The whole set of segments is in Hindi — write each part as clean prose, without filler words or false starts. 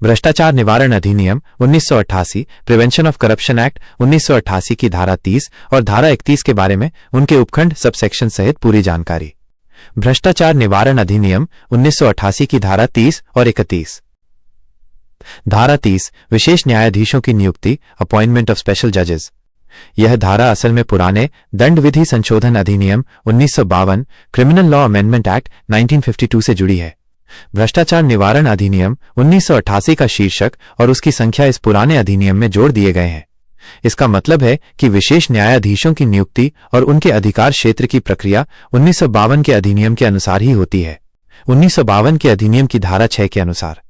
भ्रष्टाचार निवारण अधिनियम 1988, प्रिवेंशन ऑफ करप्शन एक्ट 1988 की धारा 30 और धारा 31 के बारे में उनके उपखंड सबसेक्शन सहित पूरी जानकारी। भ्रष्टाचार निवारण अधिनियम 1988 की धारा 30 और 31। धारा 30 विशेष न्यायाधीशों की नियुक्ति, अपॉइंटमेंट ऑफ स्पेशल जजेस। यह धारा असल में पुराने दंड विधि संशोधन अधिनियम 1952, क्रिमिनल लॉ अमेंडमेंट एक्ट 1952 से जुड़ी है। भ्रष्टाचार निवारण अधिनियम 1988 का शीर्षक और उसकी संख्या इस पुराने अधिनियम में जोड़ दिए गए हैं। इसका मतलब है कि विशेष न्यायाधीशों की नियुक्ति और उनके अधिकार क्षेत्र की प्रक्रिया 1952 के अधिनियम के अनुसार ही होती है। 1952 के अधिनियम की धारा 6 के अनुसार: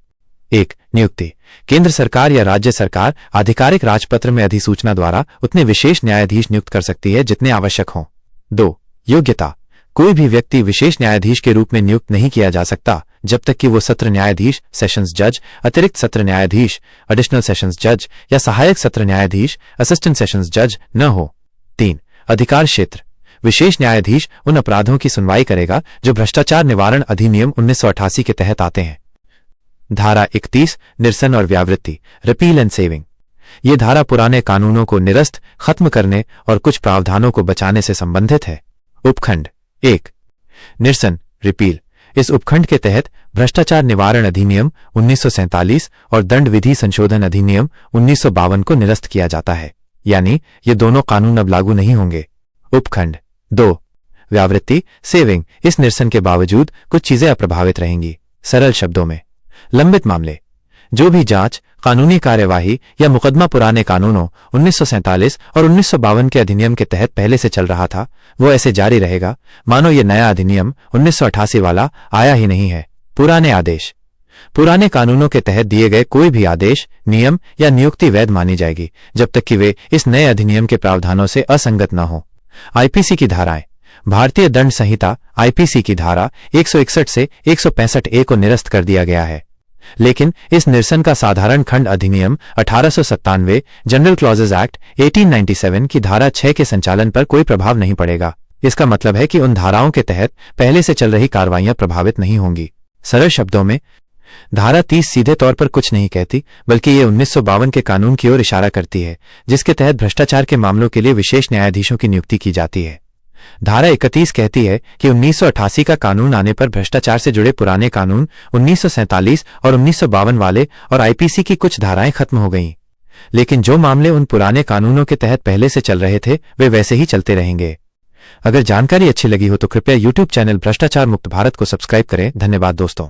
1. नियुक्ति। केंद्र सरकार या राज्य सरकार आधिकारिक राजपत्र में अधिसूचना द्वारा उतने विशेष न्यायाधीश नियुक्त कर सकती है जितने आवश्यक हों। 2. योग्यता। कोई भी व्यक्ति विशेष न्यायाधीश के रूप में नियुक्त नहीं किया जा सकता जब तक कि वो सत्र न्यायाधीश, सेशंस जज, अतिरिक्त सत्र न्यायाधीश, एडिशनल सेशंस जज या सहायक सत्र न्यायाधीश, असिस्टेंट सेशंस जज न हो। 3. अधिकार क्षेत्र। विशेष न्यायाधीश उन अपराधों की सुनवाई करेगा जो भ्रष्टाचार निवारण अधिनियम 1988 के तहत आते हैं। धारा 31 निरसन और व्यावृत्ति, रिपील एंड सेविंग। ये धारा पुराने कानूनों को निरस्त, खत्म करने और कुछ प्रावधानों को बचाने से संबंधित है। उपखंड 1. निरसन, रिपील। इस उपखंड के तहत भ्रष्टाचार निवारण अधिनियम 1947 और दंड विधि संशोधन अधिनियम 1952 को निरस्त किया जाता है, यानी ये दोनों कानून अब लागू नहीं होंगे। उपखंड 2. व्यावृत्ति, सेविंग। इस निरसन के बावजूद कुछ चीजें अप्रभावित रहेंगी। सरल शब्दों में, लंबित मामले। जो भी जांच, कानूनी कार्यवाही या मुकदमा पुराने कानूनों 1947 और 1952 के अधिनियम के तहत पहले से चल रहा था, वो ऐसे जारी रहेगा मानो ये नया अधिनियम 1988 वाला आया ही नहीं है। पुराने आदेश। पुराने कानूनों के तहत दिए गए कोई भी आदेश, नियम या नियुक्ति वैध मानी जाएगी जब तक कि वे इस नए अधिनियम के प्रावधानों से असंगत न हो। आईपीसी की धाराएं। भारतीय दंड संहिता आईपीसी की धारा 161 से 165A को निरस्त कर दिया गया है, लेकिन इस निरसन का साधारण खंड अधिनियम 1897 जनरल क्लॉजेज एक्ट 1897 की धारा 6 के संचालन पर कोई प्रभाव नहीं पड़ेगा। इसका मतलब है कि उन धाराओं के तहत पहले से चल रही कार्रवाइयां प्रभावित नहीं होंगी। सरल शब्दों में, धारा 30 सीधे तौर पर कुछ नहीं कहती, बल्कि ये 1952 के कानून की ओर इशारा करती है जिसके तहत भ्रष्टाचार के मामलों के लिए विशेष न्यायाधीशों की नियुक्ति की जाती है। धारा 31 कहती है कि 1988 का कानून आने पर भ्रष्टाचार से जुड़े पुराने कानून 1947 और 1952 वाले और आईपीसी की कुछ धाराएं खत्म हो गईं, लेकिन जो मामले उन पुराने कानूनों के तहत पहले से चल रहे थे वे वैसे ही चलते रहेंगे। अगर जानकारी अच्छी लगी हो तो कृपया YouTube चैनल भ्रष्टाचार मुक्त भारत को सब्सक्राइब करें। धन्यवाद दोस्तों।